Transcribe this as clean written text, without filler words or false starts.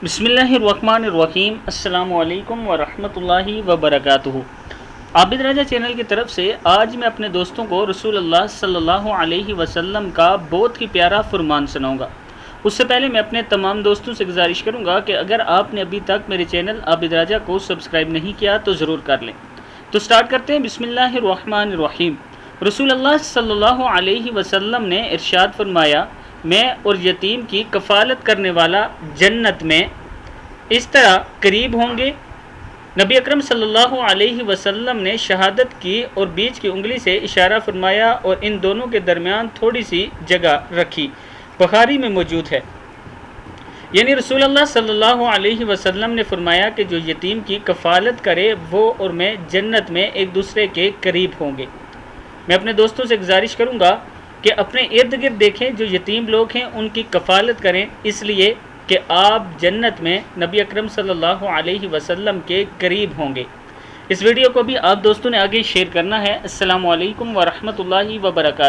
بسم اللہ الرحمن الرحیم۔ السلام علیکم ورحمۃ اللہ وبرکاتہ۔ عابد راجہ چینل کی طرف سے آج میں اپنے دوستوں کو رسول اللہ صلی اللہ علیہ وسلم کا بہت ہی پیارا فرمان سناؤں گا۔ اس سے پہلے میں اپنے تمام دوستوں سے گزارش کروں گا کہ اگر آپ نے ابھی تک میرے چینل عابد راجہ کو سبسکرائب نہیں کیا تو ضرور کر لیں۔ تو سٹارٹ کرتے ہیں۔ بسم اللہ الرحمن الرحیم۔ رسول اللہ صلی اللہ علیہ وسلم نے ارشاد فرمایا، میں اور یتیم کی کفالت کرنے والا جنت میں اس طرح قریب ہوں گے۔ نبی اکرم صلی اللہ علیہ وسلم نے شہادت کی اور بیچ کی انگلی سے اشارہ فرمایا اور ان دونوں کے درمیان تھوڑی سی جگہ رکھی، بخاری میں موجود ہے۔ یعنی رسول اللہ صلی اللہ علیہ وسلم نے فرمایا کہ جو یتیم کی کفالت کرے وہ اور میں جنت میں ایک دوسرے کے قریب ہوں گے۔ میں اپنے دوستوں سے گزارش کروں گا کہ اپنے ارد گرد دیکھیں، جو یتیم لوگ ہیں ان کی کفالت کریں، اس لیے کہ آپ جنت میں نبی اکرم صلی اللہ علیہ وسلم کے قریب ہوں گے۔ اس ویڈیو کو بھی آپ دوستوں نے آگے شیئر کرنا ہے۔ السلام علیکم ورحمۃ اللہ وبرکاتہ۔